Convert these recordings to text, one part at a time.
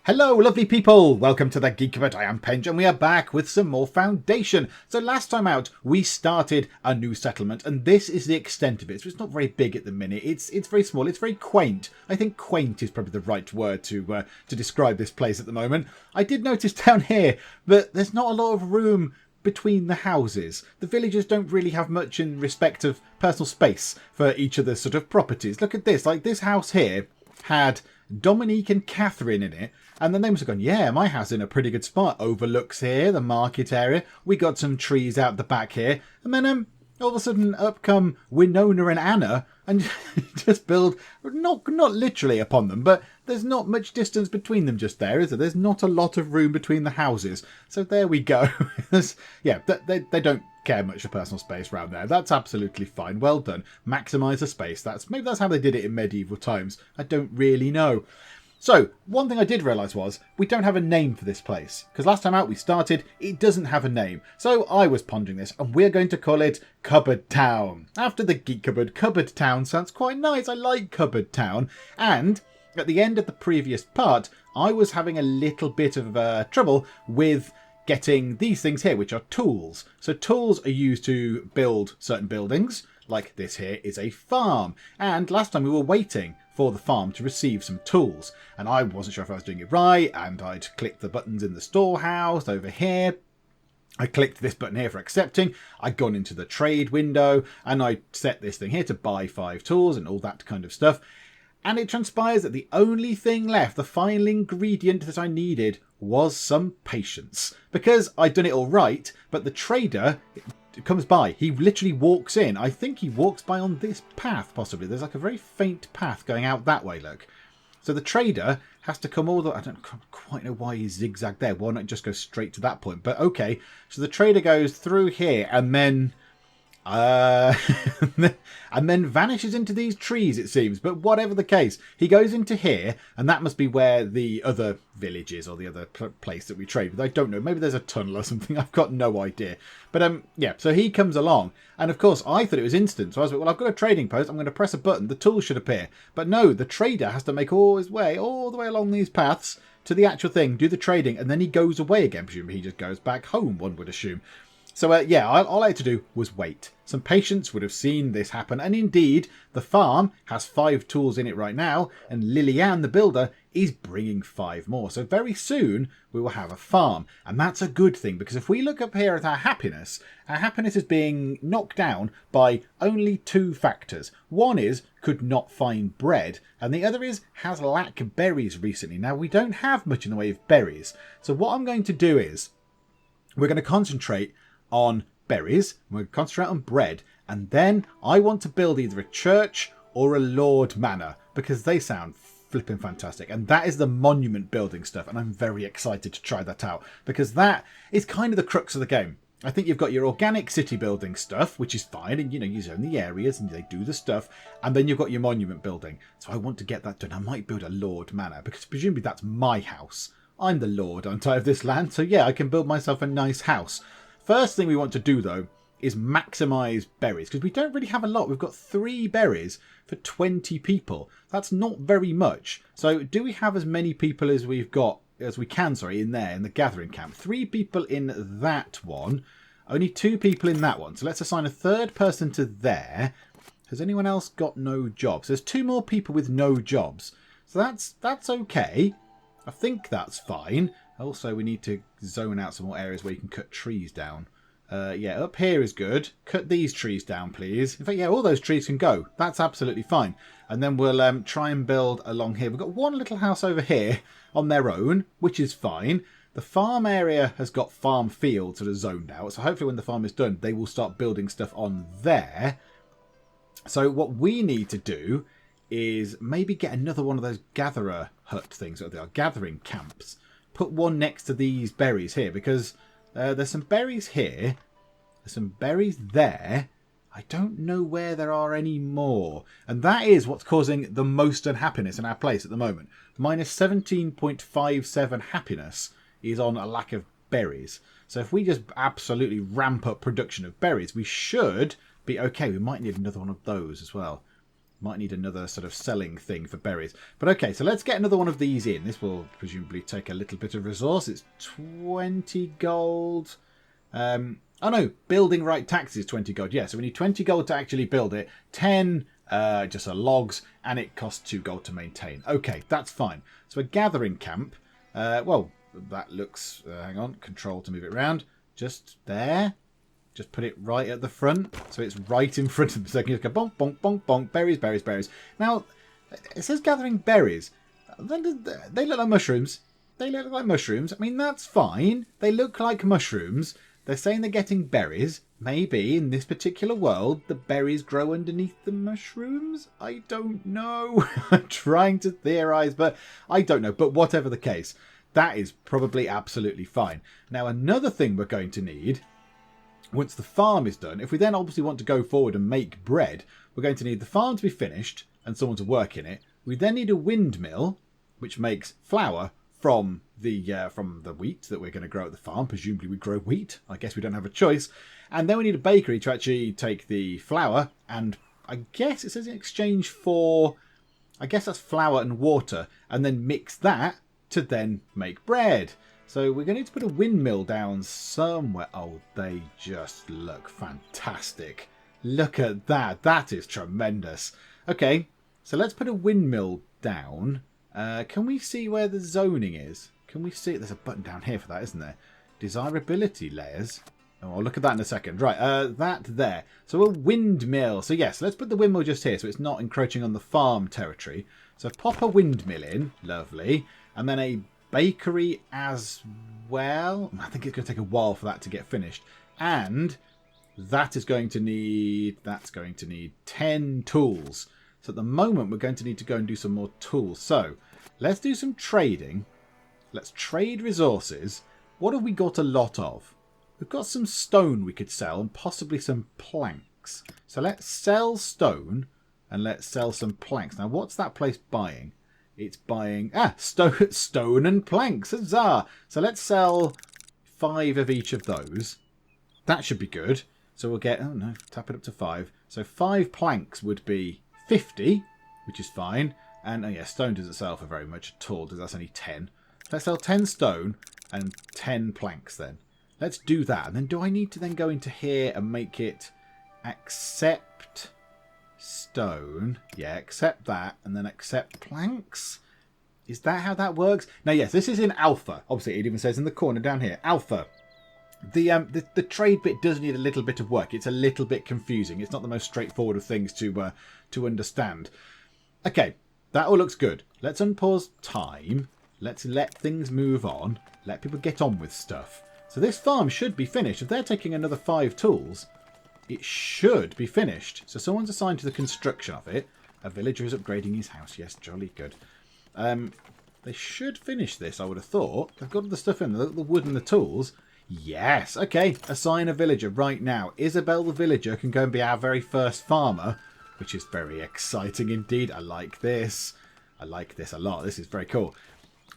Hello lovely people, welcome to the Geek Cupboard. I am Penj and we are back with some more foundation. So last time out we started a new settlement and this is the extent of it. So it's not very big at the minute, it's very small, it's very quaint. I think quaint is probably the right word to describe this place at the moment. I did notice down here that there's not a lot of room between the houses. The villagers don't really have much in respect of personal space for each of the sort of properties. Look at this, like this house here had Dominique and Catherine in it, and then they must have gone, yeah, my house is in a pretty good spot. Overlooks here, the market area. We got some trees out the back here. And then all of a sudden up come Winona and Anna and just build, not literally upon them, but there's not much distance between them just there, is there? There's not a lot of room between the houses. So there we go. Yeah, they don't care much for personal space around there. That's absolutely fine. Well done. Maximise the space. Maybe that's how they did it in medieval times. I don't really know. So, one thing I did realise was we don't have a name for this place. Because last time out we started, it doesn't have a name. So I was pondering this and we're going to call it Cupboard Town. After the Geek Cupboard, Cupboard Town sounds quite nice. I like Cupboard Town. And at the end of the previous part, I was having a little bit of trouble with getting these things here, which are tools. So tools are used to build certain buildings. Like this here is a farm. And last time we were waiting for the farm to receive some tools. And I wasn't sure if I was doing it right. And I'd clicked the buttons in the storehouse over here. I clicked this button here for accepting. I'd gone into the trade window and I set this thing here to buy 5 tools and all that kind of stuff. And it transpires that the only thing left, the final ingredient that I needed, was some patience. Because I'd done it all right, but the trader comes by. He literally walks in. I think he walks by on this path, possibly. There's like a very faint path going out that way, look. So the trader has to come all the way. I don't quite know why he zigzagged there. Why not just go straight to that point? But okay. So the trader goes through here and then and then vanishes into these trees, it seems. But whatever the case, he goes into here, and that must be where the other village is, or the other place that we trade with. I don't know. Maybe there's a tunnel or something. I've got no idea. But yeah, so he comes along, and of course I thought it was instant. So I was like, well, I've got a trading post. I'm going to press a button. The tool should appear. But no, the trader has to make all his way, all the way along these paths to the actual thing, do the trading, and then he goes away again. Presumably he just goes back home, one would assume. So yeah, all I had to do was wait. Some patience would have seen this happen. And indeed, the farm has 5 tools in it right now. And Lillian, the builder, is bringing 5 more. So very soon we will have a farm. And that's a good thing. Because if we look up here at our happiness is being knocked down by only 2 factors. One is could not find bread. And the other is has lacked berries recently. Now, we don't have much in the way of berries. So what I'm going to do is we're going to concentrate on berries, we're going to concentrate on bread, and then I want to build either a church or a Lord Manor, because they sound flipping fantastic, and that is the monument building stuff, and I'm very excited to try that out, because that is kind of the crux of the game. I think you've got your organic city building stuff, which is fine, and you zone the areas and they do the stuff, and then you've got your monument building. So I want to get that done. I might build a Lord Manor, because presumably that's my house. I'm the Lord, aren't I, of this land, so yeah, I can build myself a nice house. First thing we want to do, though, is maximise berries, because we don't really have a lot. We've got 3 berries for 20 people. That's not very much. So do we have as many people as we can, in there, in the gathering camp? 3 people in that one. Only 2 people in that one. So let's assign a 3rd person to there. Has anyone else got no jobs? There's 2 more people with no jobs. So that's okay. I think that's fine. Also, we need to zone out some more areas where you can cut trees down. Yeah, up here is good. Cut these trees down, please. In fact, yeah, all those trees can go. That's absolutely fine. And then we'll try and build along here. We've got one little house over here on their own, which is fine. The farm area has got farm fields sort of zoned out. So hopefully when the farm is done, they will start building stuff on there. So what we need to do is maybe get another one of those gatherer hut things, or they are gathering camps. Put one next to these berries here, because there's some berries here. There's some berries there. I don't know where there are any more. And that is what's causing the most unhappiness in our place at the moment. Minus 17.57 happiness is on a lack of berries. So if we just absolutely ramp up production of berries, we should be okay. We might need another one of those as well. Might need another sort of selling thing for berries. But okay, so let's get another one of these in. This will presumably take a little bit of resource. It's 20 gold. Oh no, building right tax is 20 gold. Yeah, so we need 20 gold to actually build it. 10 just logs, and it costs 2 gold to maintain. Okay, that's fine. So a gathering camp. Well, that looks... hang on, control to move it around. Just there. Just put it right at the front, so it's right in front of them. So I can just go bonk, bonk, bonk, bonk, berries, berries, berries. Now, it says gathering berries. They look like mushrooms. They look like mushrooms. I mean, that's fine. They look like mushrooms. They're saying they're getting berries. Maybe in this particular world, the berries grow underneath the mushrooms? I don't know. I'm trying to theorise, but I don't know. But whatever the case, that is probably absolutely fine. Now, another thing we're going to need... Once the farm is done, if we then obviously want to go forward and make bread, we're going to need the farm to be finished and someone to work in it. We then need a windmill, which makes flour from the wheat that we're going to grow at the farm. Presumably we grow wheat. I guess we don't have a choice. And then we need a bakery to actually take the flour, and I guess it says in exchange for, I guess that's flour and water, and then mix that to then make bread. So we're going to need to put a windmill down somewhere. Oh, they just look fantastic. Look at that. That is tremendous. Okay, so let's put a windmill down. Can we see where the zoning is? Can we see it? There's a button down here for that, isn't there? Desirability layers. Oh, I'll look at that in a second. Right, that there. So a windmill. So yes, let's put the windmill just here so it's not encroaching on the farm territory. So pop a windmill in. Lovely. And then a bakery as well. I think it's going to take a while for that to get finished. And that's going to need 10 tools. So at the moment we're going to need to go and do some more tools. So let's do some trading. Let's trade resources. What have we got a lot of? We've got some stone we could sell and possibly some planks. So let's sell stone and let's sell some planks. Now what's that place buying? It's buying stone and planks. Huzzah! So let's sell 5 of each of those. That should be good. So we'll get... Oh no, tap it up to 5. So 5 planks would be 50, which is fine. And oh yeah, stone doesn't sell for very much at all, because that's only 10. Let's sell 10 stone and 10 planks then. Let's do that. And then do I need to then go into here and make it accept... stone, yeah, accept that, and then accept planks? Is that how that works? Now, yes, this is in alpha. Obviously, it even says in the corner down here, alpha. The trade bit does need a little bit of work. It's a little bit confusing. It's not the most straightforward of things to understand. Okay, that all looks good. Let's unpause time. Let's let things move on. Let people get on with stuff. So this farm should be finished. If they're taking another 5 tools, it should be finished. So someone's assigned to the construction of it. A villager is upgrading his house. Yes, jolly good. They should finish this, I would have thought. They've got all the stuff in there, the wood and the tools. Yes, okay. Assign a villager right now. Isabel the villager can go and be our very first farmer, which is very exciting indeed. I like this. I like this a lot. This is very cool.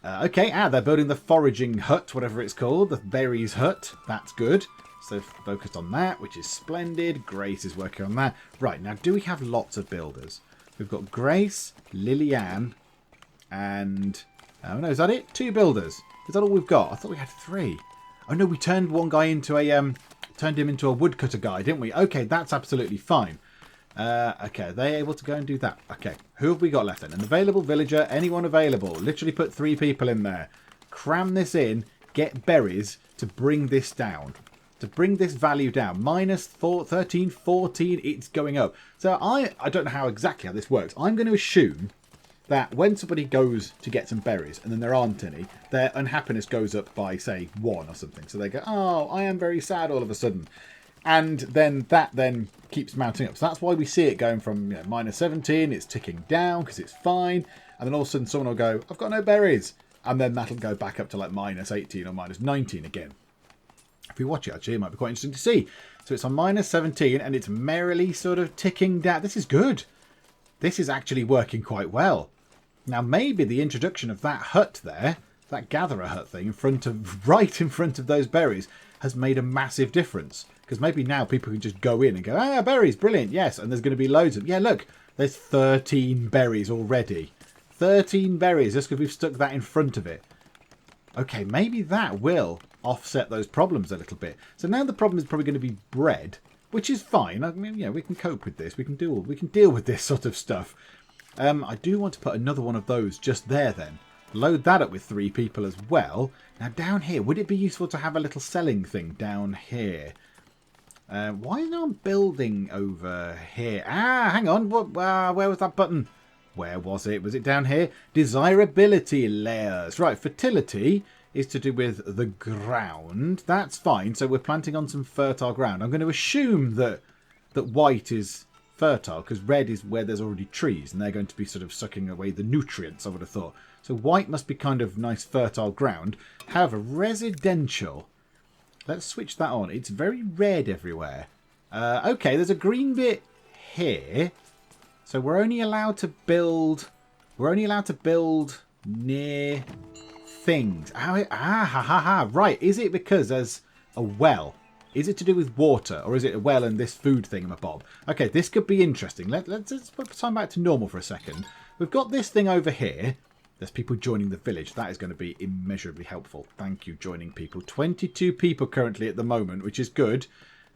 Okay, they're building the foraging hut, whatever it's called. The berries hut. That's good. So focused on that, which is splendid. Grace is working on that. Right, now do we have lots of builders? We've got Grace, Lillian, and... Oh no, is that it? 2 builders. Is that all we've got? I thought we had 3. Oh no, we turned one guy into a... turned him into a woodcutter guy, didn't we? Okay, that's absolutely fine. Okay, are they able to go and do that? Okay, who have we got left then? An available villager, anyone available. Literally put 3 people in there. Cram this in, get berries to bring this down. To bring this value down. Minus 13, 14, it's going up. So I don't know exactly how this works. I'm going to assume that when somebody goes to get some berries and then there aren't any, their unhappiness goes up by, say, 1 or something. So they go, oh, I am very sad all of a sudden. And then that then keeps mounting up. So that's why we see it going from minus 17, it's ticking down because it's fine. And then all of a sudden someone will go, I've got no berries. And then that'll go back up to like minus 18 or minus 19 again. If you watch it, actually, it might be quite interesting to see. So it's on minus 17 and it's merrily sort of ticking down. This is good. This is actually working quite well. Now, maybe the introduction of that hut there, that gatherer hut thing right in front of those berries, has made a massive difference. Because maybe now people can just go in and go, berries, brilliant, yes. And there's going to be loads of, yeah, look, There's 13 berries already. 13 berries just because we've stuck that in front of it. Okay, maybe that will offset those problems a little bit. So now the problem is probably going to be bread, which is fine. I mean, yeah, we can cope with this. We can deal with this sort of stuff. I do want to put another one of those just there then. Load that up with 3 people as well. Now down here, would it be useful to have a little selling thing down here? Why is no one building over here? Ah, hang on. Where was that button? Where was it? Was it down here? Desirability layers. Right, fertility is to do with the ground. That's fine. So we're planting on some fertile ground. I'm going to assume that white is fertile because red is where there's already trees and they're going to be sort of sucking away the nutrients, I would have thought. So white must be kind of nice fertile ground. However, residential. Let's switch that on. It's very red everywhere. Okay, there's a green bit here. So we're only allowed to build near things. Right. Is it because there's a well? Is it to do with water, or is it a well and this food thingamabob? Okay, this could be interesting. Let's put time back to normal for a second. We've got this thing over here. There's people joining the village. That is going to be immeasurably helpful. Thank you, joining people. 22 people currently at the moment, which is good.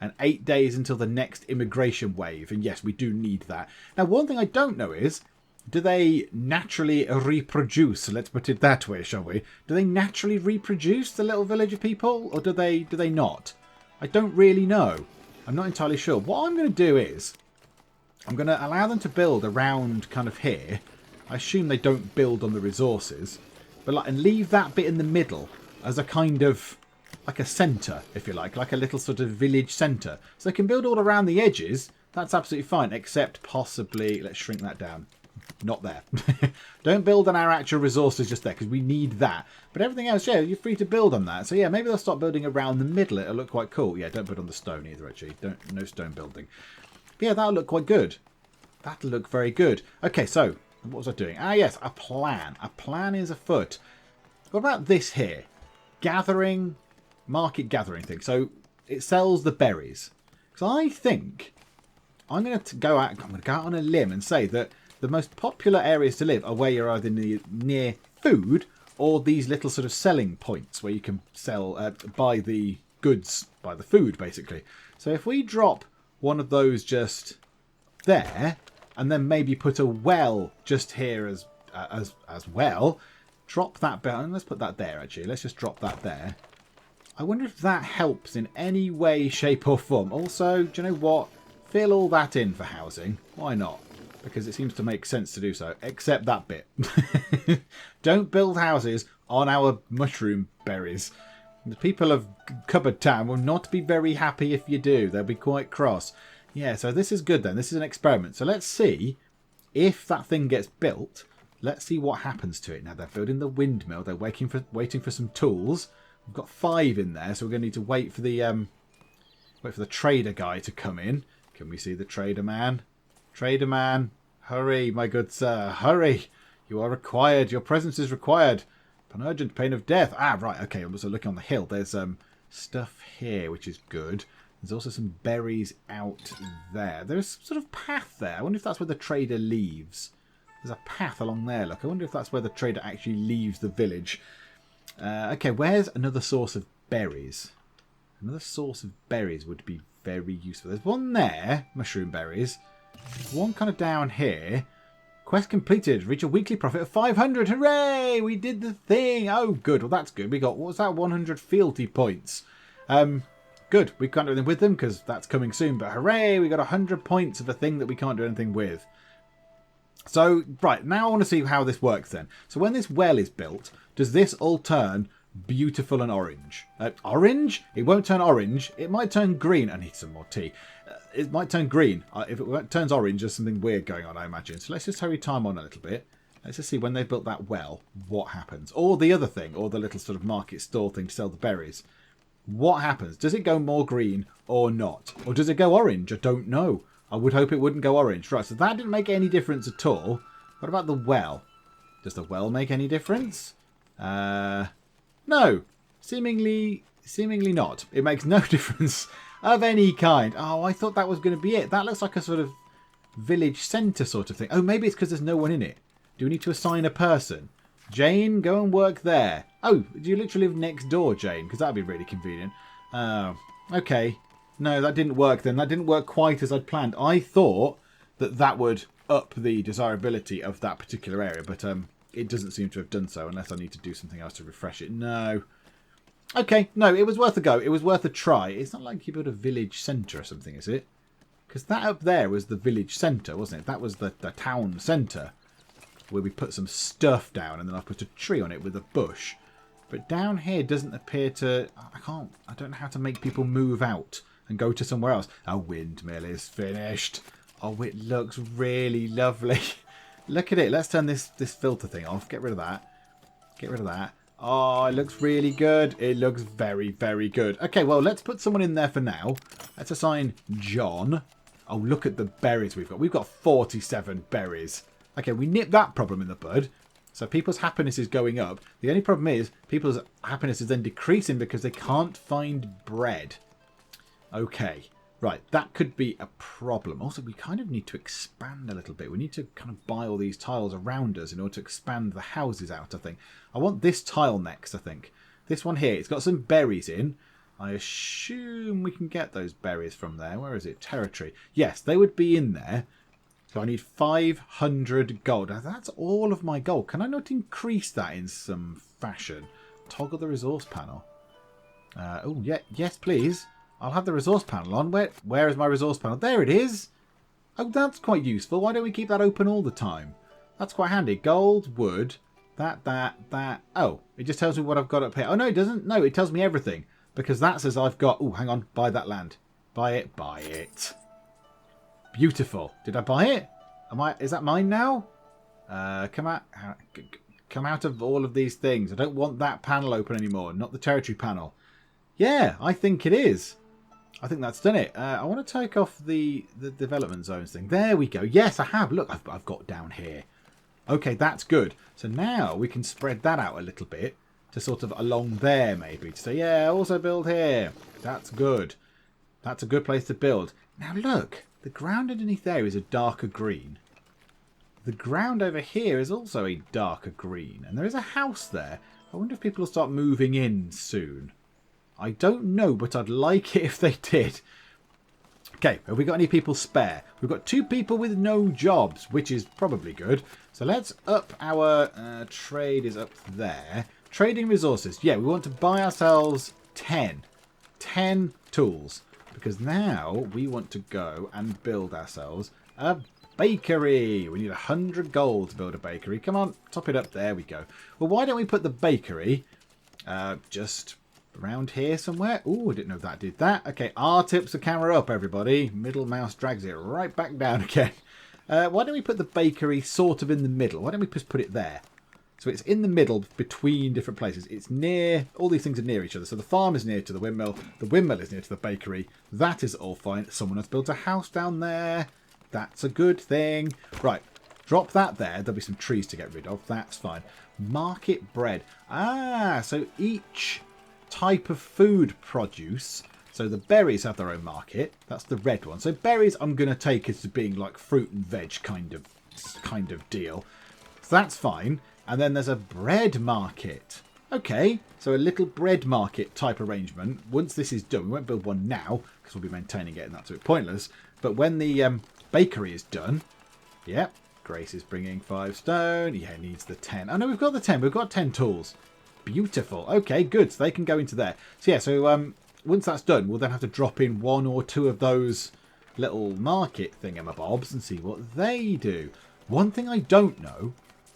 And 8 days until the next immigration wave. And yes, we do need that. Now, one thing I don't know is, do they naturally reproduce? Let's put it that way, shall we? Do they naturally reproduce, the little village of people? Or do they not? I don't really know. I'm not entirely sure. What I'm going to do is, I'm going to allow them to build around kind of here. I assume they don't build on the resources. But and leave that bit in the middle as a kind of, like a centre, if you like a little sort of village centre. So they can build all around the edges. That's absolutely fine, except possibly, let's shrink that down. Not there. Don't build on our actual resources just there, because we need that. But everything else, yeah, you're free to build on that. So yeah, maybe they'll stop building around the middle. It'll look quite cool. Yeah, don't build on the stone either, actually. No stone building. But yeah, that'll look quite good. That'll look very good. Okay, so, what was I doing? Ah, yes, a plan. A plan is afoot. What about this here? Gathering... market gathering thing. So it sells the berries. So I think I'm going to go out on a limb and say that the most popular areas to live are where you're either near food or these little sort of selling points where you can sell, buy the goods, buy the food basically. So if we drop one of those just there and then maybe put a well just here as well, drop that bit, and let's put that there actually. Let's just drop that there. I wonder if that helps in any way, shape or form. Also, do you know what? Fill all that in for housing. Why not? Because it seems to make sense to do so. Except that bit. Don't build houses on our mushroom berries. The people of Cupboard Town will not be very happy if you do. They'll be quite cross. Yeah, so this is good then. This is an experiment. So let's see if that thing gets built. Let's see what happens to it. Now, they're building the windmill. They're waiting for some tools. We've got 5 in there, so we're going to need to wait for the trader guy to come in. Can we see the trader man? Trader man, hurry, my good sir, hurry! You are required. Your presence is required. Upon urgent pain of death. Ah, right. Okay, I'm also looking on the hill. There's stuff here, which is good. There's also some berries out there. There's sort of path there. I wonder if that's where the trader leaves. There's a path along there. Look, I wonder if that's where the trader actually leaves the village. Okay, where's another source of berries? Another source of berries would be very useful. There's one there, mushroom berries. One kind of down here. Quest completed. Reach a weekly profit of 500. Hooray! We did the thing. Oh, good. Well, that's good. We got, what was that? 100 fealty points. Good. We can't do anything with them because that's coming soon. But hooray! We got 100 points of a thing that we can't do anything with. So, right. Now I want to see how this works then. So when this well is built, does this all turn beautiful and orange? Orange? It won't turn orange. It might turn green. I need some more tea. It might turn green. If it turns orange, there's something weird going on, I imagine. So let's just hurry time on a little bit. Let's just see when they've built that well, what happens. Or the other thing, or the little sort of market store thing to sell the berries. What happens? Does it go more green or not? Or does it go orange? I don't know. I would hope it wouldn't go orange. Right, so that didn't make any difference at all. What about the well? Does the well make any difference? No. Seemingly not. It makes no difference of any kind. Oh, I thought that was going to be it. That looks like a sort of village centre sort of thing. Oh, maybe it's because there's no one in it. Do we need to assign a person? Jane, go and work there. Oh, do you literally live next door, Jane? Because that'd be really convenient. Oh, okay. No, that didn't work then. That didn't work quite as I'd planned. I thought that that would up the desirability of that particular area, but it doesn't seem to have done so unless I need to do something else to refresh it. No. Okay, no, it was worth a go. It was worth a try. It's not like you build a village centre or something, is it? Because that up there was the village centre, wasn't it? That was the town centre where we put some stuff down and then I put a tree on it with a bush. But down here doesn't appear to... I don't know how to make people move out and go to somewhere else. Our windmill is finished. Oh, it looks really lovely. Look at it. Let's turn this filter thing off. Get rid of that. Get rid of that. Oh, it looks really good. It looks very, very good. Okay, well, let's put someone in there for now. Let's assign John. Oh, look at the berries we've got. We've got 47 berries. Okay, we nipped that problem in the bud. So people's happiness is going up. The only problem is people's happiness is then decreasing because they can't find bread. Okay, right. That could be a problem. Also, we kind of need to expand a little bit. We need to kind of buy all these tiles around us in order to expand the houses out, I think. I want this tile next, I think. This one here. It's got some berries in. I assume we can get those berries from there. Where is it? Territory. Yes, they would be in there. So I need 500 gold. Now, that's all of my gold. Can I not increase that in some fashion? Toggle the resource panel. Oh, yeah, yes, please. I'll have the resource panel on. Where is my resource panel? There it is. Oh, that's quite useful. Why don't we keep that open all the time? That's quite handy. Gold, wood, that. Oh, it just tells me what I've got up here. Oh, no, it doesn't. No, it tells me everything. Because that says I've got... Oh, hang on. Buy that land. Buy it. Buy it. Beautiful. Did I buy it? Is that mine now? Come out of all of these things. I don't want that panel open anymore. Not the territory panel. Yeah, I think it is. I think that's done it. I want to take off the development zones thing. There we go. Yes, I have. Look, I've got down here. Okay, that's good. So now we can spread that out a little bit to sort of along there maybe. To say, yeah, also build here. That's good. That's a good place to build. Now look. The ground underneath there is a darker green. The ground over here is also a darker green. And there is a house there. I wonder if people will start moving in soon. I don't know, but I'd like it if they did. Okay, have we got any people spare? We've got 2 people with no jobs, which is probably good. So let's up our trade is up there. Trading resources. Yeah, we want to buy ourselves 10 tools. Because now we want to go and build ourselves a bakery. We need 100 gold to build a bakery. Come on, top it up. There we go. Well, why don't we put the bakery just around here somewhere? Oh, I didn't know that did that. Okay, R tips the camera up, everybody. Middle mouse drags it right back down again. Why don't we put the bakery sort of in the middle? Why don't we just put it there? So it's in the middle between different places. It's near, all these things are near each other. So the farm is near to the windmill is near to the bakery. That is all fine. Someone has built a house down there. That's a good thing. Right, drop that there. There'll be some trees to get rid of. That's fine. Market bread. Ah, so each type of food produce. So the berries have their own market. That's the red one. So berries I'm going to take as being like fruit and veg kind of deal. So that's fine. And then there's a bread market. Okay, so a little bread market type arrangement. Once this is done, we won't build one now because we'll be maintaining it and that's a bit pointless. But when the bakery is done, yep, Grace is bringing 5 stone. Yeah, needs the 10. Oh no, we've got the 10. We've got 10 tools. Beautiful. Okay, good. So they can go into there. So yeah, so once that's done, we'll then have to drop in 1 or 2 of those little market thingamabobs and see what they do. One thing I don't know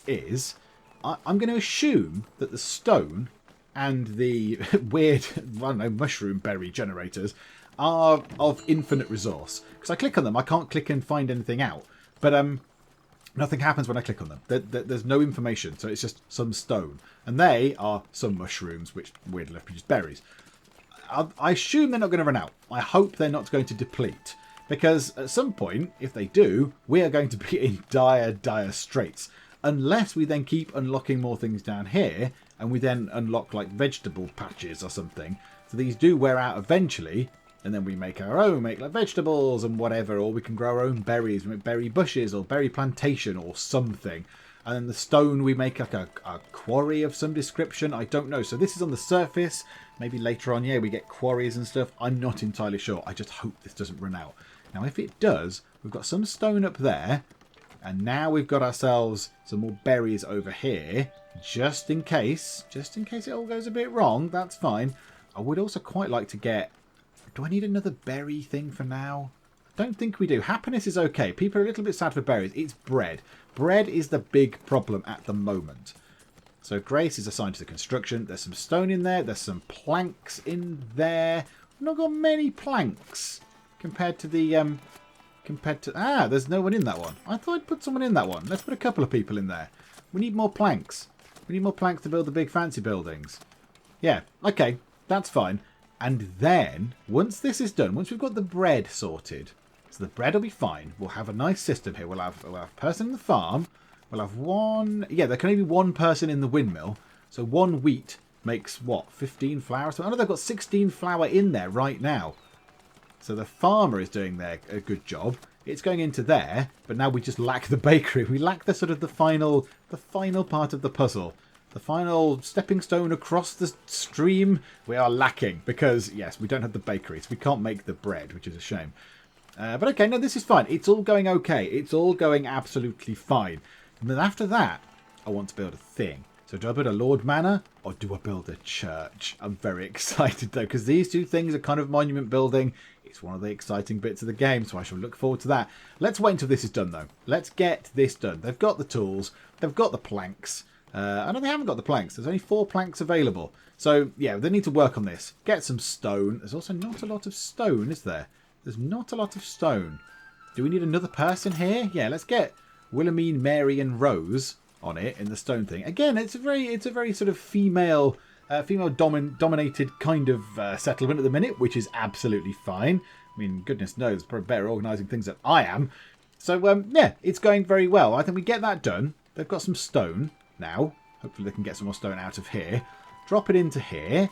is... I'm going to assume that the stone and the weird, I don't know, mushroom berry generators are of infinite resource. Because I click on them, I can't click and find anything out. But nothing happens when I click on them. There's no information, so it's just some stone. And they are some mushrooms, which weirdly enough produce berries. I assume they're not going to run out. I hope they're not going to deplete. Because at some point, if they do, we are going to be in dire, dire straits. Unless we then keep unlocking more things down here, and we then unlock like vegetable patches or something. So these do wear out eventually, And then we make our own, make like vegetables and whatever, or we can grow our own berries, we make berry bushes or berry plantation or something. And then the stone, we make like a quarry of some description. I don't know. So this is on the surface. Maybe later on, yeah, we get quarries and stuff. I'm not entirely sure. I just hope this doesn't run out. Now, if it does, we've got some stone up there. And now we've got ourselves some more berries over here. Just in case it all goes a bit wrong. That's fine. I would also quite like to get... Do I need another berry thing for now? Don't think we do. Happiness is okay. People are a little bit sad for berries. It's bread. Bread is the big problem at the moment. So Grace is assigned to the construction. There's some stone in there. There's some planks in there. I've not got many planks compared to the... there's no one in that one. I thought I'd put someone in that one. Let's put a couple of people in there. We need more planks. We need more planks to build the big fancy buildings. Yeah, okay. That's fine. And then, once this is done, once we've got the bread sorted, so the bread will be fine. We'll have a nice system here. We'll have a person in the farm. We'll have one... Yeah, there can only be one person in the windmill. So one wheat makes, what, 15 flour? So I know they've got 16 flour in there right now. So the farmer is doing a good job. It's going into there, but now we just lack the bakery. We lack the sort of the final part of the puzzle. The final stepping stone across the stream, we are lacking because, yes, we don't have the bakeries. We can't make the bread, which is a shame. But okay, no, this is fine. It's all going okay. It's all going absolutely fine. And then after that, I want to build a thing. So do I build a Lord Manor or do I build a church? I'm very excited, though, because these two things are kind of monument building. It's one of the exciting bits of the game, so I shall look forward to that. Let's wait until this is done, though. Let's get this done. They've got the tools. They've got the planks. I know they haven't got the planks. There's only 4 planks available. So, yeah, they need to work on this. Get some stone. There's also not a lot of stone, is there? There's not a lot of stone. Do we need another person here? Yeah, let's get Wilhelmine, Mary and Rose on it in the stone thing. Again, it's a very sort of female dominated kind of settlement at the minute, which is absolutely fine. I mean, goodness knows, probably better organising things than I am. So, yeah, it's going very well. I think we get that done. They've got some stone now. Hopefully they can get some more stone out of here. Drop it into here.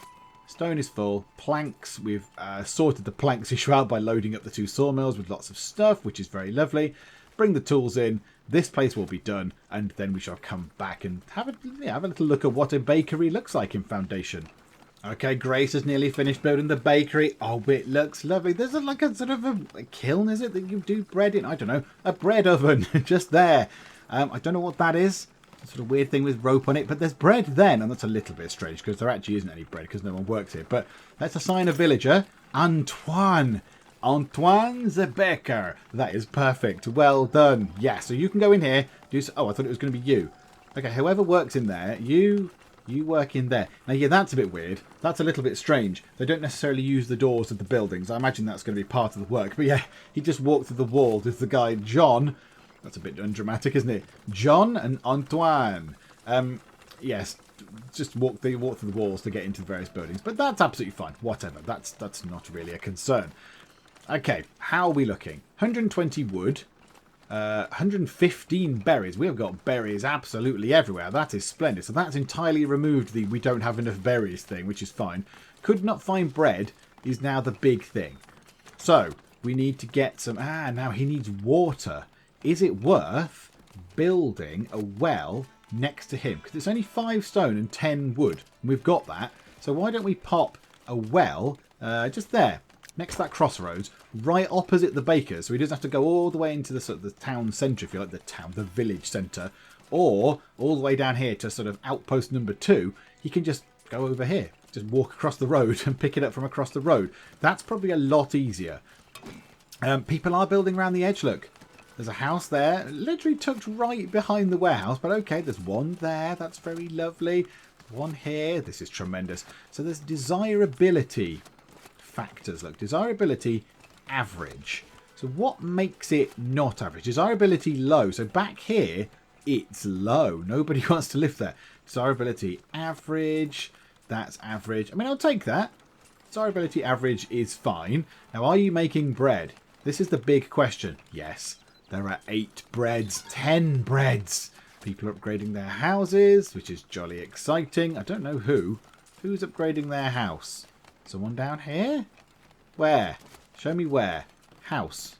Stone is full. Planks. We've sorted the planks issue out by loading up the 2 sawmills with lots of stuff, which is very lovely. Bring the tools in. This place will be done, and then we shall come back and have a little look at what a bakery looks like in Foundation. Okay, Grace has nearly finished building the bakery. Oh, it looks lovely. There's like a sort of a kiln, is it, that you do bread in? I don't know. A bread oven just there. I don't know what that is. Sort of weird thing with rope on it, but there's bread then, and that's a little bit strange because there actually isn't any bread because no one works here. But let's assign a villager, Antoine the baker. That is perfect. Well done. Yeah, so you can go in here. Oh, I thought it was going to be you. Okay, whoever works in there, you work in there. Now, yeah, that's a bit weird. That's a little bit strange. They don't necessarily use the doors of the buildings. I imagine that's going to be part of the work. But yeah, he just walked through the wall. There's the guy, John. That's a bit undramatic, isn't it? John and Antoine. Yes, just walk through the walls to get into the various buildings. But that's absolutely fine. Whatever. That's not really a concern. Okay, how are we looking? 120 wood. 115 berries. We have got berries absolutely everywhere. That is splendid. So that's entirely removed the we don't have enough berries thing, which is fine. Could not find bread is now the big thing. So we need to get some... now he needs water. Is it worth building a well next to him? Because it's only 5 stone and 10 wood. And we've got that. So why don't we pop a well just there, next to that crossroads, right opposite the baker's, so he doesn't have to go all the way into the sort of the town centre, if you like, the village centre, or all the way down here to sort of outpost number 2. He can just go over here, just walk across the road and pick it up from across the road. That's probably a lot easier. People are building around the edge. Look. There's a house there, literally tucked right behind the warehouse. But okay, there's one there. That's very lovely. One here. This is tremendous. So there's desirability factors. Look, desirability average. So what makes it not average? Desirability low. So back here, it's low. Nobody wants to live there. Desirability average. That's average. I mean, I'll take that. Desirability average is fine. Now, are you making bread? This is the big question. Yes. There are 8 breads, 10 breads. People are upgrading their houses, which is jolly exciting. I don't know who. Who's upgrading their house? Someone down here? Where? Show me where. House.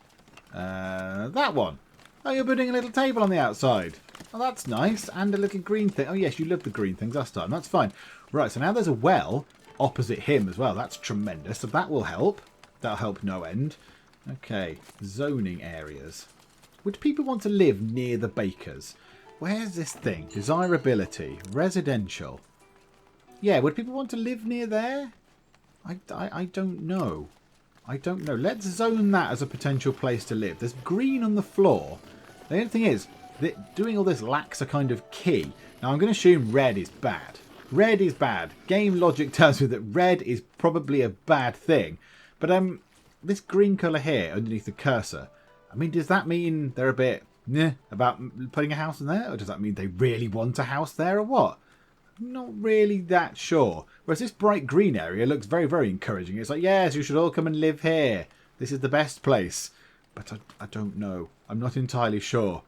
That one. Oh, you're putting a little table on the outside. Oh, that's nice. And a little green thing. Oh, yes, you love the green things last time. That's fine. Right, so now there's a well opposite him as well. That's tremendous. So that will help. That'll help no end. Okay, zoning areas. Would people want to live near the bakers? Where's this thing? Desirability. Residential. Yeah, would people want to live near there? I don't know. I don't know. Let's zone that as a potential place to live. There's green on the floor. The only thing is, that doing all this lacks a kind of key. Now, I'm going to assume red is bad. Red is bad. Game logic tells me that red is probably a bad thing. But this green colour here underneath the cursor, I mean, does that mean they're a bit about putting a house in there? Or does that mean they really want a house there or what? Not really that sure. Whereas this bright green area looks very, very encouraging. It's like, yes, you should all come and live here. This is the best place. But I don't know. I'm not entirely sure.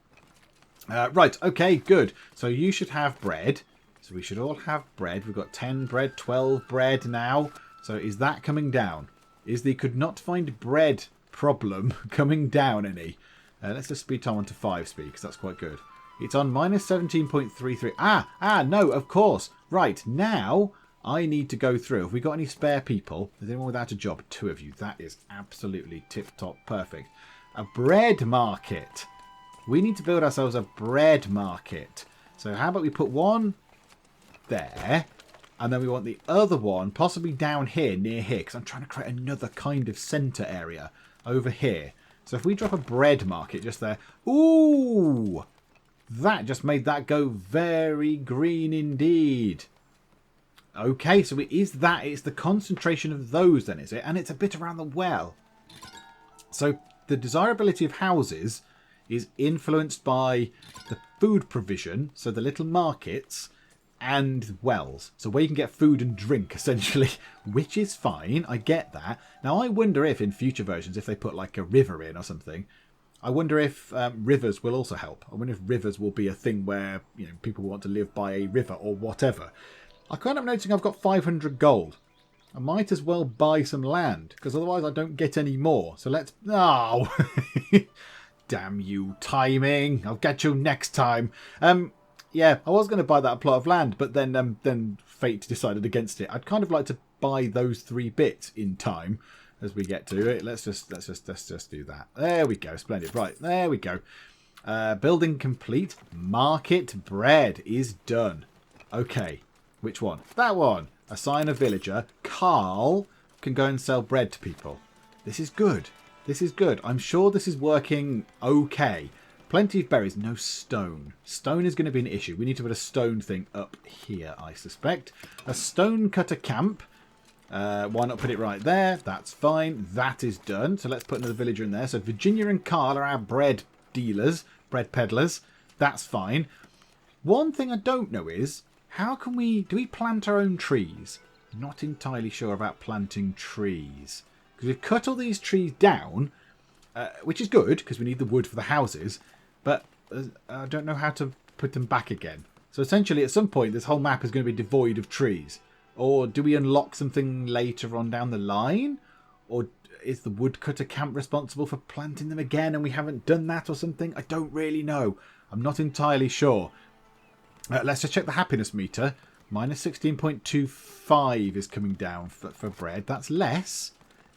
Right, okay, good. So you should have bread. So we should all have bread. We've got 10 bread, 12 bread now. So is that coming down? Is the could not find bread problem coming down any? Let's just speed time on to 5 speed, because that's quite good. It's on minus 17.33. No, of course. Right, now I need to go through. Have we got any spare people? Is anyone without a job? 2 of you. That is absolutely tip-top perfect. A bread market. We need to build ourselves a bread market. So how about we put one there, and then we want the other one possibly down here, near here, because I'm trying to create another kind of centre area over here. So if we drop a bread market just there. Ooh! That just made that go very green indeed. Okay, so it is that. It's the concentration of those then, is it? And it's a bit around the well. So the desirability of houses is influenced by the food provision, so the little markets, and wells. So where you can get food and drink, essentially, which is fine. I get that. Now, I wonder if in future versions, if they put like a river in or something, I wonder if rivers will also help. I wonder if rivers will be a thing where people want to live by a river or whatever. I kind of noticing I've got 500 gold. I might as well buy some land, because otherwise I don't get any more. So let's... Oh! Damn you, timing. I'll get you next time. Yeah, I was going to buy that plot of land, but then fate decided against it. I'd kind of like to buy those 3 bits in time. As we get to it, let's just do that. There we go, splendid. Right, there we go. Building complete. Market bread is done. Okay, which one? That one. Assign a villager. Carl can go and sell bread to people. This is good. This is good. I'm sure this is working okay. Plenty of berries, no stone. Stone is going to be an issue. We need to put a stone thing up here, I suspect. A stone cutter camp. Why not put it right there? That's fine. That is done. So let's put another villager in there. So Virginia and Carl are our bread dealers, bread peddlers. That's fine. One thing I don't know is, how can do we plant our own trees? Not entirely sure about planting trees. Because we've cut all these trees down, which is good, because we need the wood for the houses. But I don't know how to put them back again. So essentially, at some point, this whole map is going to be devoid of trees. Or do we unlock something later on down the line? Or is the woodcutter camp responsible for planting them again and we haven't done that or something? I don't really know. I'm not entirely sure. Let's just check the happiness meter. Minus 16.25 is coming down for bread. That's less.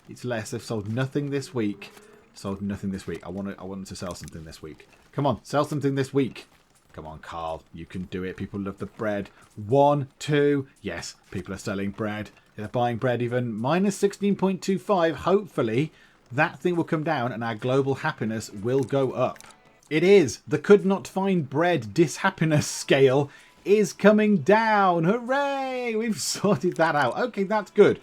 It's less. They've sold nothing this week. Sold nothing this week. I want them to sell something this week. Come on, sell something this week. Come on, Carl. You can do it. People love the bread. 1, 2. Yes, people are selling bread. They're buying bread even. Minus 16.25. Hopefully, that thing will come down and our global happiness will go up. It is. The could not find bread dishappiness scale is coming down. Hooray! We've sorted that out. Okay, that's good.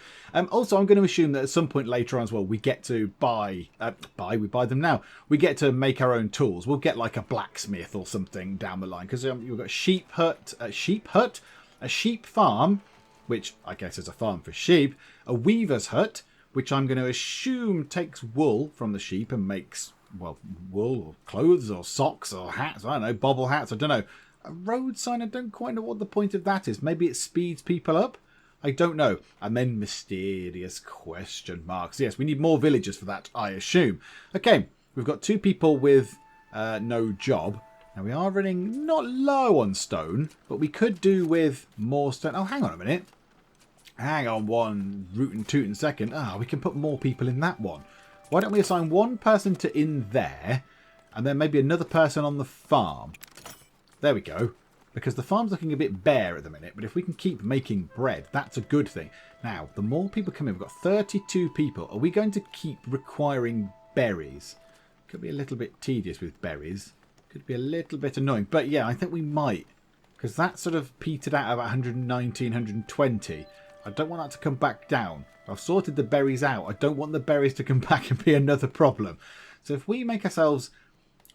Also, I'm going to assume that at some point later on as well, we get to we buy them now. We get to make our own tools. We'll get like a blacksmith or something down the line. Because you've got a sheep hut, a sheep farm, which I guess is a farm for sheep, a weaver's hut, which I'm going to assume takes wool from the sheep and makes, well, wool or clothes or socks or hats. I don't know, bobble hats, I don't know. A road sign, I don't quite know what the point of that is. Maybe it speeds people up. I don't know. And then mysterious question marks. Yes, we need more villagers for that, I assume. Okay, we've got 2 people with no job. Now, we are running not low on stone, but we could do with more stone. Oh, hang on a minute. Hang on one rootin' tootin' second. We can put more people in that one. Why don't we assign one person to in there, and then maybe another person on the farm? There we go. Because the farm's looking a bit bare at the minute, but if we can keep making bread, that's a good thing. Now, the more people come in, we've got 32 people. Are we going to keep requiring berries? Could be a little bit tedious with berries. Could be a little bit annoying. But yeah, I think we might. Because that sort of petered out about 119, 120. I don't want that to come back down. I've sorted the berries out. I don't want the berries to come back and be another problem. So if we make ourselves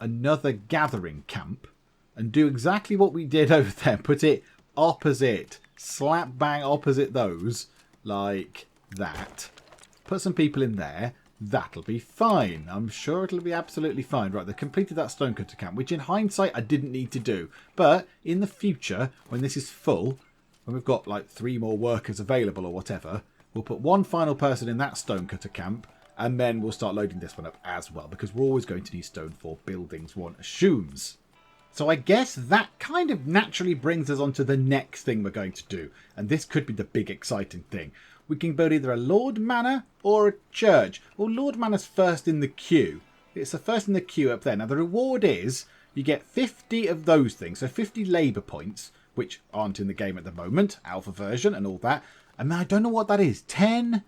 another gathering camp and do exactly what we did over there, put it opposite, slap bang opposite those, like that. Put some people in there. That'll be fine. I'm sure it'll be absolutely fine. Right, they've completed that stonecutter camp, which in hindsight I didn't need to do. But in the future, when this is full, when we've got like 3 more workers available or whatever, we'll put one final person in that stonecutter camp, and then we'll start loading this one up as well, because we're always going to need stone for buildings, one assumes. So I guess that kind of naturally brings us on to the next thing we're going to do. And this could be the big exciting thing. We can build either a Lord Manor or a church. Well, Lord Manor's first in the queue. It's the first in the queue up there. Now, the reward is you get 50 of those things. So 50 labour points, which aren't in the game at the moment. Alpha version and all that. And I don't know what that is. 10?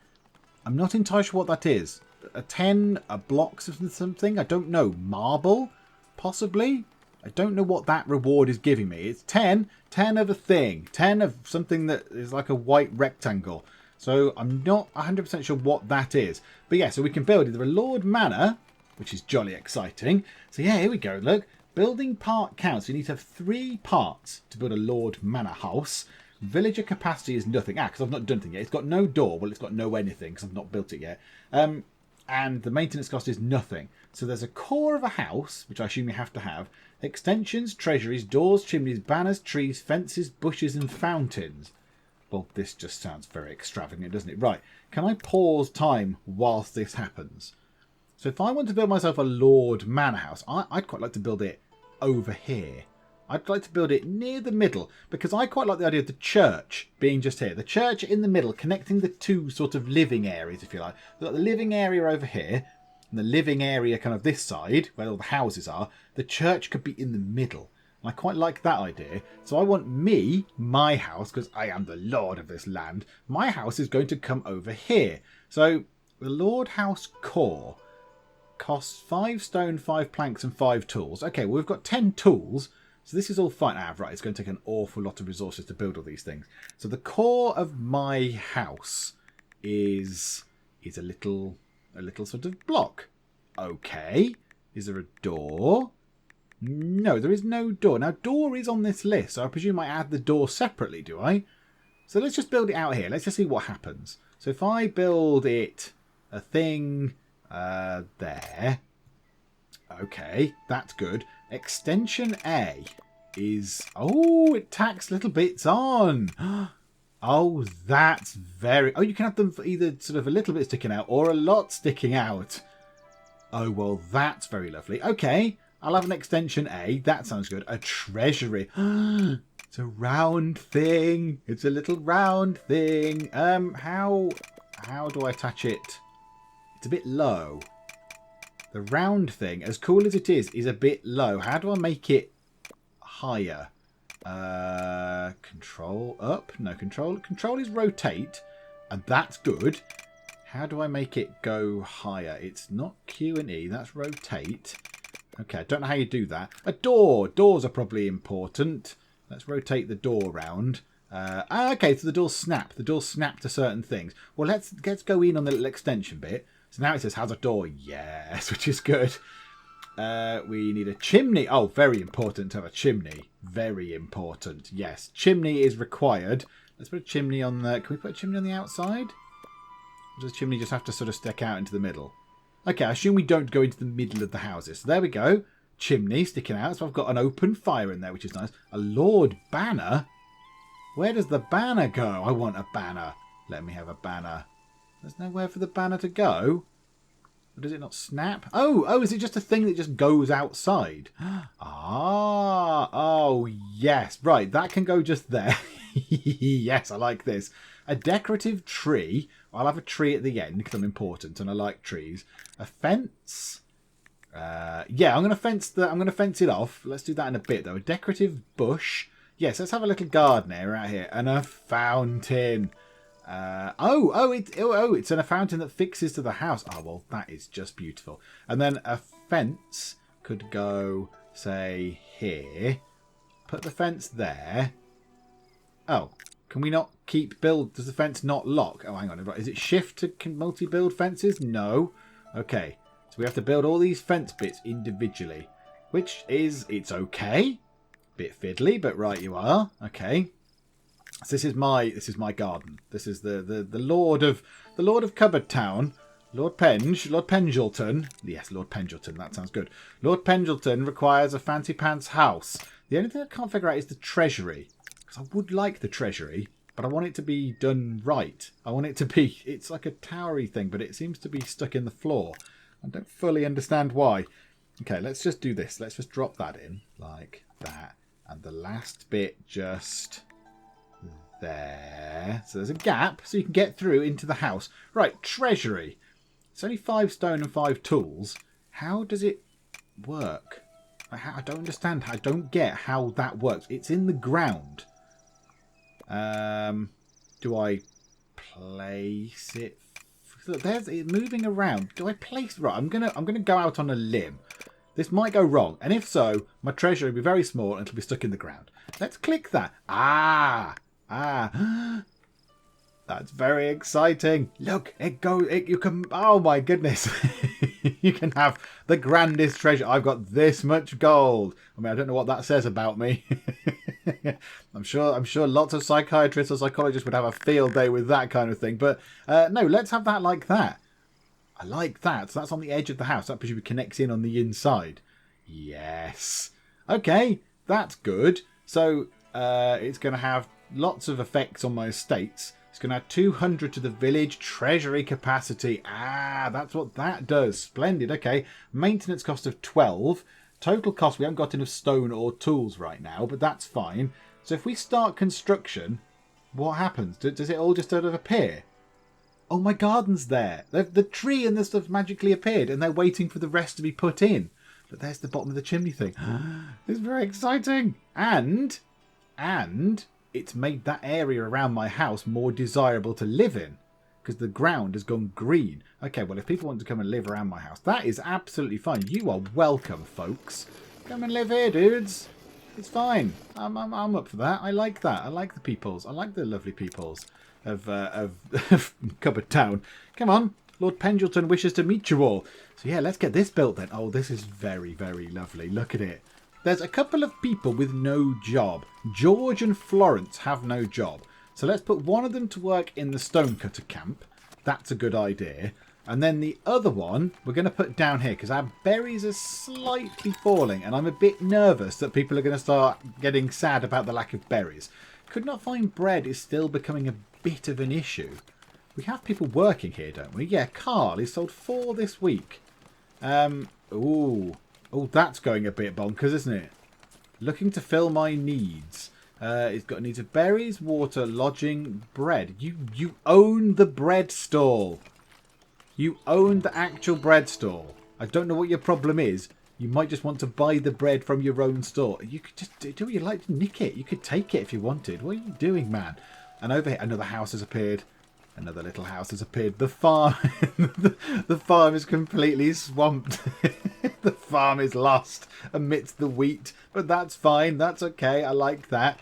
I'm not entirely sure what that is. A 10 blocks of something? I don't know. Marble? Possibly? I don't know what that reward is giving me. It's 10 of a thing. 10 of something that is like a white rectangle. So I'm not 100% sure what that is. But yeah, so we can build either a Lord Manor, which is jolly exciting. So yeah, here we go. Look, building part counts. You need to have 3 parts to build a Lord Manor house. Villager capacity is nothing. Because I've not done anything yet. It's got no door. Well, it's got no anything because I've not built it yet. And the maintenance cost is nothing. So there's a core of a house, which I assume you have to have. Extensions, treasuries, doors, chimneys, banners, trees, fences, bushes and fountains. Well, this just sounds very extravagant, doesn't it? Right, can I pause time whilst this happens? So if I want to build myself a Lord Manor house, I'd quite like to build it over here. I'd like to build it near the middle, because I quite like the idea of the church being just here. The church in the middle, connecting the 2 sort of living areas, if you like. We've got the living area over here, and the living area kind of this side, where all the houses are. The church could be in the middle. And I quite like that idea. So I want my house, because I am the lord of this land, my house is going to come over here. So the Lord House core costs 5 stone, 5 planks and 5 tools. Okay, well, we've got 10 tools. So this is all fine. Right, it's going to take an awful lot of resources to build all these things. So the core of my house is a little sort of block. Okay. Is there a door? No, there is no door. Now, door is on this list, so I presume I add the door separately, do I? So let's just build it out here. Let's just see what happens. So if I build it a thing there. Okay, that's good. Extension A is... Oh, it tacks little bits on. Oh, that's very... Oh, you can have them for either sort of a little bit sticking out or a lot sticking out. Oh, well, that's very lovely. Okay, I'll have an extension A. That sounds good. A treasury. It's a round thing. It's a little round thing. How do I attach it? It's a bit low. The round thing, as cool as it is a bit low. How do I make it higher? Control up? No, control. Control is rotate, and that's good. How do I make it go higher? It's not Q and E. That's rotate. Okay, I don't know how you do that. A door. Doors are probably important. Let's rotate the door round. Okay, so the doors snap. The doors snap to certain things. Well, let's go in on the little extension bit. So now it says, how's a door? Yes, which is good. We need a chimney. Oh, very important to have a chimney. Very important. Yes, chimney is required. Let's put a chimney on the... Can we put a chimney on the outside? Or does the chimney just have to sort of stick out into the middle? Okay, I assume we don't go into the middle of the houses. So there we go. Chimney sticking out. So I've got an open fire in there, which is nice. A Lord Banner. Where does the banner go? I want a banner. Let me have a banner. There's nowhere for the banner to go. Or does it not snap? Oh, is it just a thing that just goes outside? Oh, yes. Right, that can go just there. Yes, I like this. A decorative tree. I'll have a tree at the end because I'm important and I like trees. A fence. Yeah, I'm going to fence it off. Let's do that in a bit though. A decorative bush. Yes, let's have a little garden area out here and a fountain. It's a fountain that fixes to the house. Oh, well, that is just beautiful. And then a fence could go, say, here. Put the fence there. Oh, can we not build? Does the fence not lock? Oh, hang on. Is it shift to multi-build fences? No. Okay. So we have to build all these fence bits individually, which is, it's okay. Bit fiddly, but right you are. Okay. So this is my garden. This is the Lord of Cupboard Town, Lord Pendleton. Yes, Lord Pendleton. That sounds good. Lord Pendleton requires a fancy pants house. The only thing I can't figure out is the treasury, because I would like the treasury, but I want it to be done right. I want it to be. It's like a towery thing, but it seems to be stuck in the floor. I don't fully understand why. Okay, let's just do this. Let's just drop that in like that, and the last bit just there. So there's a gap so you can get through into the house. Right, treasury. It's only 5 stone and 5 tools. How does it work? I don't understand. I don't get how that works. It's in the ground. Do I place it? Look, there's it moving around. Do I place? Right, I'm gonna go out on a limb. This might go wrong, and if so, my treasure will be very small and it'll be stuck in the ground. Let's click that. That's very exciting. Look, you can, oh my goodness. You can have the grandest treasure. I've got this much gold. I mean, I don't know what that says about me. I'm sure lots of psychiatrists or psychologists would have a field day with that kind of thing. But no, let's have that like that. I like that. So that's on the edge of the house. That presumably connects in on the inside. Yes. Okay, that's good. So it's going to have lots of effects on my estates. It's going to add 200 to the village treasury capacity. That's what that does. Splendid. Okay. Maintenance cost of 12. Total cost, we haven't got enough stone or tools right now, but that's fine. So if we start construction, what happens? Does it all just sort of appear? Oh, my garden's there. The tree and the stuff magically appeared, and they're waiting for the rest to be put in. But there's the bottom of the chimney thing. It's very exciting. And it's made that area around my house more desirable to live in, because the ground has gone green. Okay, well, if people want to come and live around my house, that is absolutely fine. You are welcome, folks. Come and live here, dudes. It's fine. I'm up for that. I like that. I like the peoples. I like the lovely peoples of Cupboard Town. Come on. Lord Pendleton wishes to meet you all. So yeah, let's get this built then. Oh, this is very, very lovely. Look at it. There's a couple of people with no job. George and Florence have no job. So let's put one of them to work in the stonecutter camp. That's a good idea. And then the other one we're going to put down here because our berries are slightly falling. And I'm a bit nervous that people are going to start getting sad about the lack of berries. Could not find bread is still becoming a bit of an issue. We have people working here, don't we? Yeah, Carl, he's sold 4 this week. Oh, that's going a bit bonkers, isn't it? Looking to fill my needs. It's got needs of berries, water, lodging, bread. You own the bread stall. You own the actual bread stall. I don't know what your problem is. You might just want to buy the bread from your own store. You could just do what you like to nick it. You could take it if you wanted. What are you doing, man? And over here, another house has appeared. Another little house has appeared. The farm, the farm is completely swamped. The farm is lost amidst the wheat, but that's fine. That's okay. I like that.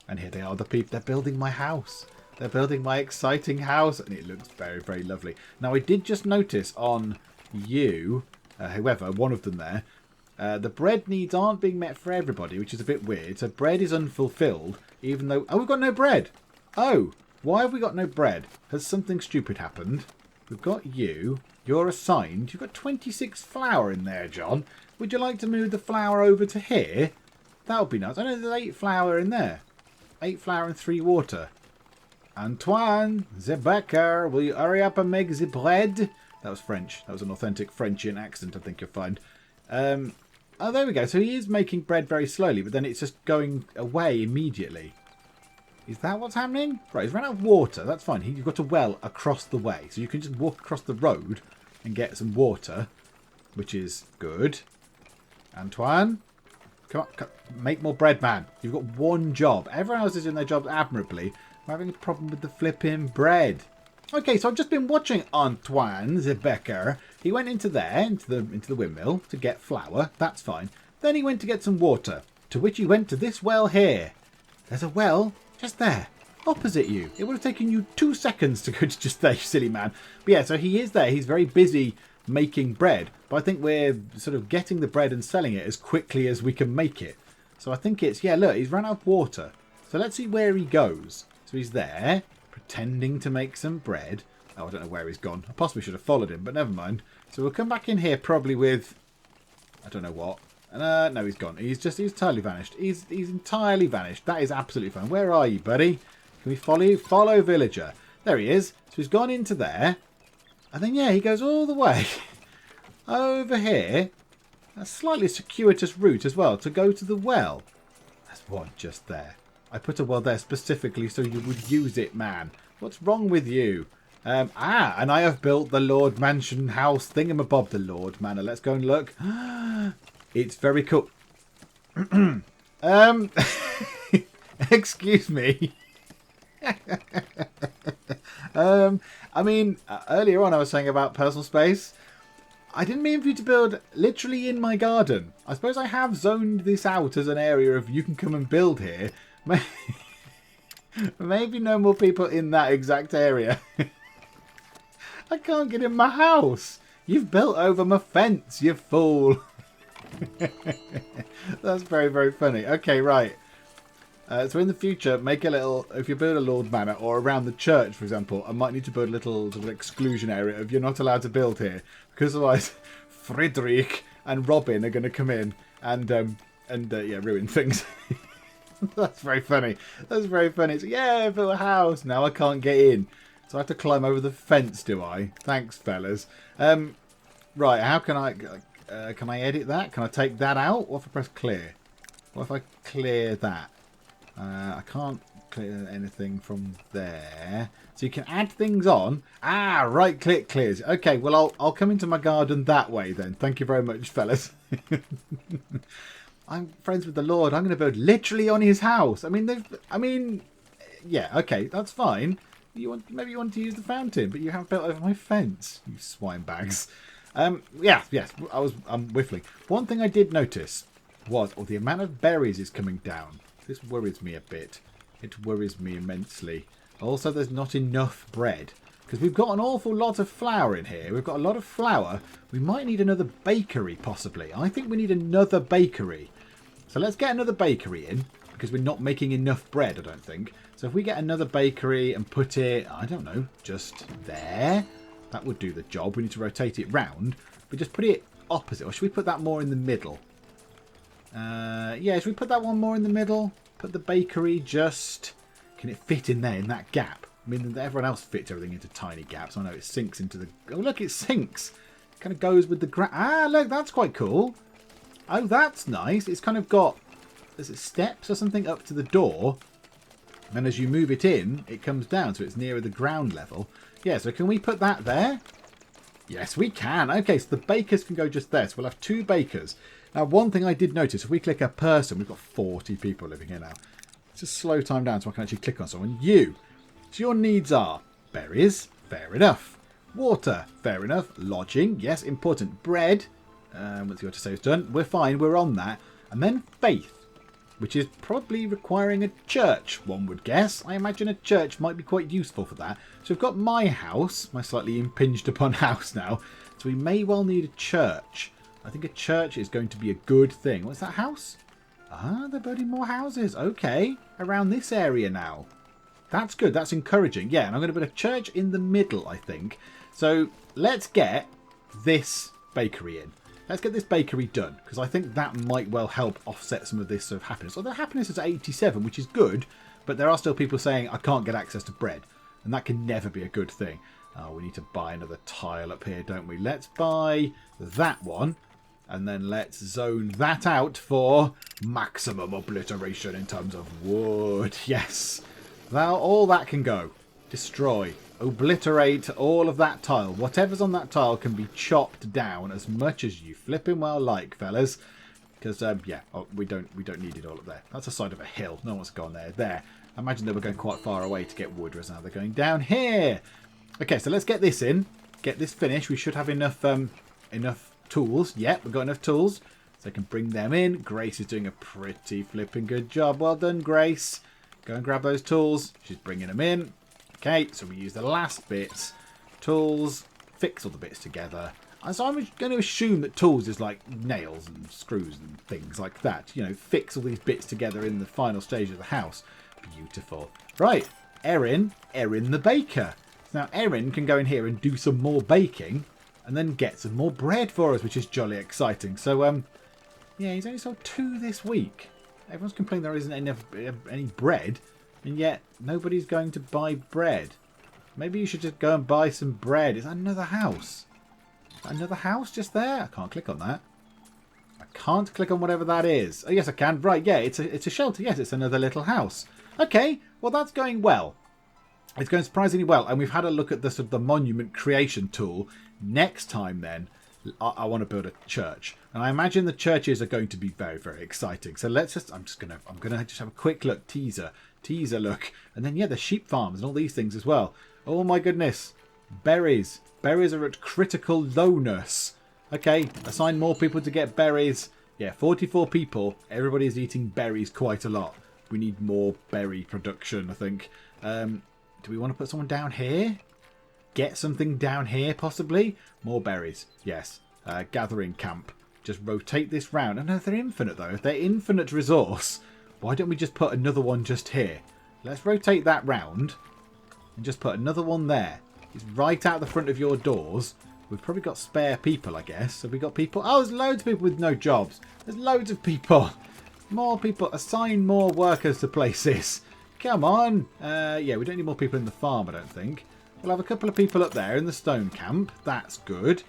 And here they are, the people. They're building my house. They're building my exciting house, and it looks very, very lovely. Now, I did just notice on you, whoever, one of them there, the bread needs aren't being met for everybody, which is a bit weird. So bread is unfulfilled, even though... Oh, we've got no bread. Oh, why have we got no bread? Has something stupid happened? We've got you. You're assigned. You've got 26 flour in there, John. Would you like to move the flour over to here? That would be nice. I know there's 8 flour in there. 8 flour and 3 water. Antoine, the baker, will you hurry up and make the bread? That was French. That was an authentic Frenchian accent, I think you'll find. Oh, there we go. So he is making bread very slowly, but then it's just going away immediately. Is that what's happening? Right, he's run out of water. That's fine. You've got a well across the way. So you can just walk across the road and get some water, which is good. Antoine, come on, make more bread, man. You've got one job. Everyone else is doing their job admirably. I'm having a problem with the flipping bread. Okay, so I've just been watching Antoine, the baker. He went into there, into the windmill, to get flour. That's fine. Then he went to get some water, to which he went to this well here. There's a well just there, opposite you. It would have taken you 2 seconds to go to just there, you silly man. But yeah, so he is there. He's very busy making bread. But I think we're sort of getting the bread and selling it as quickly as we can make it. So I think it's, yeah, look, he's run out of water. So let's see where he goes. So he's there, pretending to make some bread. Oh, I don't know where he's gone. I possibly should have followed him, but never mind. So we'll come back in here probably with, I don't know what. No, he's gone. He's entirely vanished. He's entirely vanished. That is absolutely fine. Where are you, buddy? Can we follow you? Follow villager. There he is. So he's gone into there. And then, yeah, he goes all the way over here. A slightly circuitous route as well to go to the well. There's one just there. I put a well there specifically so you would use it, man. What's wrong with you? And I have built the Lord Mansion house thingamabob, the Lord Manor. Let's go and look. It's very cool. Excuse me. I mean, earlier on I was saying about personal space. I didn't mean for you to build literally in my garden. I suppose I have zoned this out as an area of you can come and build here. Maybe no more people in that exact area. I can't get in my house. You've built over my fence, you fool. That's very, very funny. Okay, right. So in the future, make a little, if you build a Lord Manor or around the church, for example, I might need to build a little sort of exclusion area of you're not allowed to build here. Because otherwise, Frederick and Robin are going to come in and yeah, ruin things. That's very funny. That's very funny. So, yeah, I built a house. Now I can't get in. So I have to climb over the fence, do I? Thanks, fellas. Right, how can I edit that? Can I take that out? What if I press clear? What if I clear that? I can't clear anything from there. So you can add things on. Right click clears. Okay, well, I'll come into my garden that way then. Thank you very much, fellas. I'm friends with the Lord. I'm going to build literally on his house. I mean, yeah, okay, that's fine. Maybe you want to use the fountain, but you have built over my fence, you swine bags. Yes, I'm whiffling. One thing I did notice was, the amount of berries is coming down. This worries me a bit. It worries me immensely. Also, there's not enough bread. Because we've got an awful lot of flour in here. We've got a lot of flour. We might need another bakery, possibly. I think we need another bakery. So let's get another bakery in. Because we're not making enough bread, I don't think. So if we get another bakery and put it, I don't know, just there. That would do the job. We need to rotate it round. But just put it opposite. Or should we put that more in the middle? Yeah, should we put that one more in the middle? Put the bakery just... Can it fit in there, in that gap? I mean, everyone else fits everything into tiny gaps. I know it sinks into the... Oh, look, it sinks. It kind of goes with the... look, that's quite cool. Oh, that's nice. It's kind of got... Is it steps or something up to the door? And as you move it in, it comes down, so it's nearer the ground level. Yeah, so can we put that there? Yes, we can. Okay, so the bakers can go just there. So we'll have 2 bakers. Now, one thing I did notice, if we click a person, we've got 40 people living here now. Let's just slow time down so I can actually click on someone. You. So your needs are berries. Fair enough. Water. Fair enough. Lodging. Yes, important. Bread. Once you got to say it's done. We're fine. We're on that. And then faith, which is probably requiring a church, one would guess. I imagine a church might be quite useful for that. So we've got my house, my slightly impinged upon house now. So we may well need a church. I think a church is going to be a good thing. What's that house? They're building more houses. Okay, around this area now. That's good. That's encouraging. Yeah, and I'm going to put a church in the middle, I think. So let's get this bakery in. Let's get this bakery done, because I think that might well help offset some of this sort of happiness. Although happiness is at 87, which is good, But there are still people saying, I can't get access to bread. And that can never be a good thing. Oh, we need to buy another tile up here, don't we? Let's buy that one. And then let's zone that out for maximum obliteration in terms of wood. Yes. Now all that can go. Destroy. Obliterate all of that tile. Whatever's on that tile can be chopped down as much as you flipping well like, fellas. Because, yeah, we don't need it all up there. That's the side of a hill. No one's gone there. There. I imagine they were going quite far away to get wood, whereas now they're going down here. Okay, so let's get this in. Get this finished. We should have enough tools. Yep, we've got enough tools. So I can bring them in. Grace is doing a pretty flipping good job. Well done, Grace. Go and grab those tools. She's bringing them in. Okay, so we use the last bits. Tools. Fix all the bits together. And so I'm going to assume that tools is like nails and screws and things like that. You know, fix all these bits together in the final stage of the house. Beautiful. Right, Erin the baker. Now, Erin can go in here and do some more baking and then get some more bread for us, which is jolly exciting. So, yeah, he's only sold 2 this week. Everyone's complaining there isn't any bread, and yet nobody's going to buy bread. Maybe you should just go and buy some bread. Is that another house? Is that another house just there? I can't click on that. I can't click on whatever that is. Oh, yes, I can. Right, yeah, it's a shelter. Yes, it's another little house. Okay, well, that's going well. It's going surprisingly well, and we've had a look at the sort of the monument creation tool. Next time, then, I want to build a church, and I imagine the churches are going to be very, very exciting. So let's just, I'm gonna just have a quick look, teaser look, and then yeah, the sheep farms and all these things as well. Oh my goodness, berries are at critical lowness. Okay, assign more people to get berries. Yeah, 44 people. Everybody's eating berries quite a lot. We need more berry production, I think. Do we want to put someone down here? Get something down here, possibly? More berries. Yes. Gathering camp. Just rotate this round. I know if they're infinite, though. If they're infinite resource, why don't we just put another one just here? Let's rotate that round and just put another one there. It's right out the front of your doors. We've probably got spare people, I guess. Have we got people? Oh, there's loads of people with no jobs. There's loads of people. More people. Assign more workers to places. Come on. Yeah, we don't need more people in the farm, I don't think. We'll have a couple of people up there in the stone camp. That's good.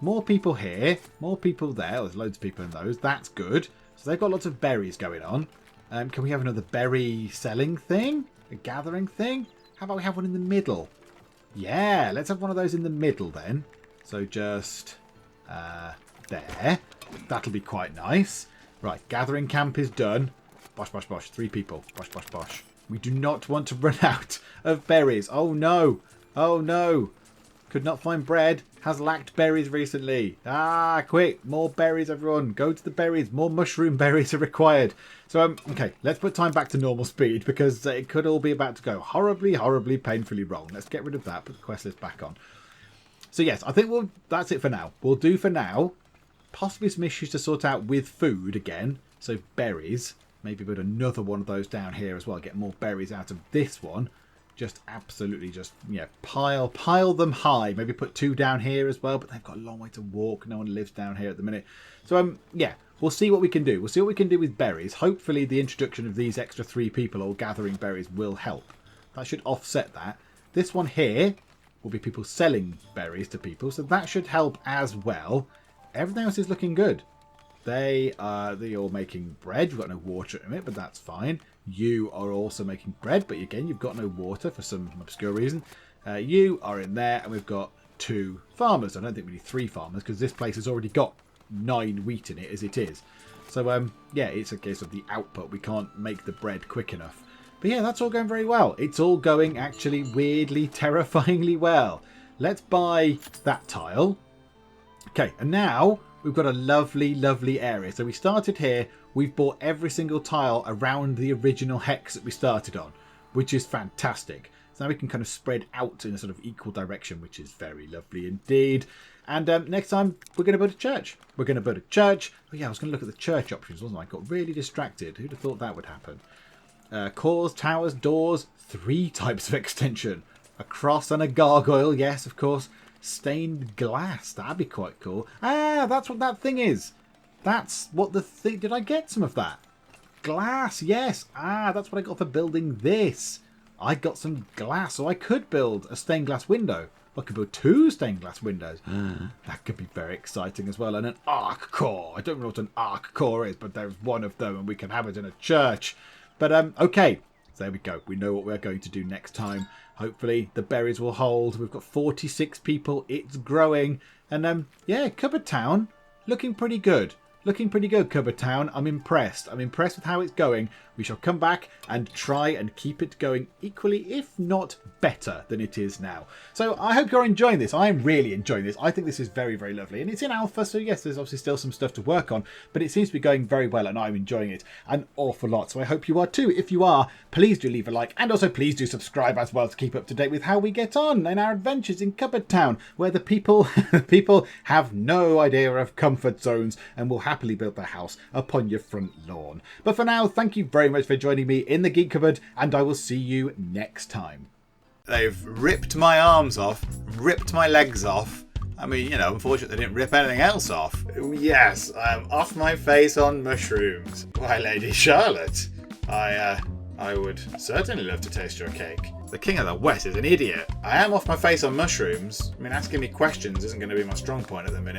More people here. More people there. Oh, there's loads of people in those. That's good. So they've got lots of berries going on. Can we have another berry selling thing? A gathering thing? How about we have one in the middle? Yeah, let's have one of those in the middle then. So just there. That'll be quite nice. Right, gathering camp is done. Bosh, bosh, bosh. 3 people. Bosh, bosh, bosh. We do not want to run out of berries. Oh, no. Oh, no. Could not find bread. Has lacked berries recently. Ah, quick. More berries, everyone. Go to the berries. More mushroom berries are required. So, okay. Let's put time back to normal speed because it could all be about to go horribly, horribly, painfully wrong. Let's get rid of that. Put the quest list back on. So, yes. I think that's it for now. We'll do for now. Possibly some issues to sort out with food again. So, berries. Maybe put another one of those down here as well. Get more berries out of this one. Just absolutely just, yeah, pile them high. Maybe put 2 down here as well. But they've got a long way to walk. No one lives down here at the minute. So, yeah, we'll see what we can do. We'll see what we can do with berries. Hopefully the introduction of these extra 3 people all gathering berries will help. That should offset that. This one here will be people selling berries to people. So that should help as well. Everything else is looking good. They're all making bread. We've got no water in it, but that's fine. You are also making bread, but again, you've got no water for some obscure reason. You are in there, and we've got 2 farmers. I don't think we need 3 farmers, because this place has already got 9 wheat in it as it is. So, yeah, it's a case of the output. We can't make the bread quick enough. But yeah, that's all going very well. It's all going actually weirdly, terrifyingly well. Let's buy that tile. Okay, and now we've got a lovely, lovely area. So we started here. We've bought every single tile around the original hex that we started on, which is fantastic. So now we can kind of spread out in a sort of equal direction, which is very lovely indeed. And next time, we're going to build a church. We're going to build a church. Oh yeah, I was going to look at the church options, wasn't I? I got really distracted. Who'd have thought that would happen? Cores, towers, doors, 3 types of extension. A cross and a gargoyle, yes, of course. Stained glass, that'd be quite cool. Ah, that's what that thing is. That's what the thing... Did I get some of that? glass, yes. That's what I got for building this. I got some glass, so I could build a stained glass window. I could build 2 stained glass windows. That could be very exciting as well. And an arc core. I don't know what an arc core is, but there's one of them and we can have it in a church. But okay, so there we go. We know what we're going to do next time. Hopefully the berries will hold. We've got 46 people. It's growing. And yeah, Cupboard Town looking pretty good. Looking pretty good, Cupboard Town. I'm impressed. I'm impressed with how it's going. We shall come back and try and keep it going equally, if not better than it is now. So I hope you're enjoying this. I'm really enjoying this. I think this is very, very lovely. And it's in alpha, so yes, there's obviously still some stuff to work on. But it seems to be going very well, and I'm enjoying it an awful lot. So I hope you are too. If you are, please do leave a like. And also please do subscribe as well to keep up to date with how we get on in our adventures in Cupboard Town, where the people have no idea of comfort zones and will happily build their house upon your front lawn. But for now, thank you very much for joining me in the Geek Cupboard, and I will see you next time. They've ripped my arms off, ripped my legs off. I mean, you know, unfortunately they didn't rip anything else off. Yes, I'm off my face on mushrooms. Why, Lady Charlotte, I would certainly love to taste your cake. The King of the West is an idiot. I am off my face on mushrooms. I mean, asking me questions isn't going to be my strong point at the minute.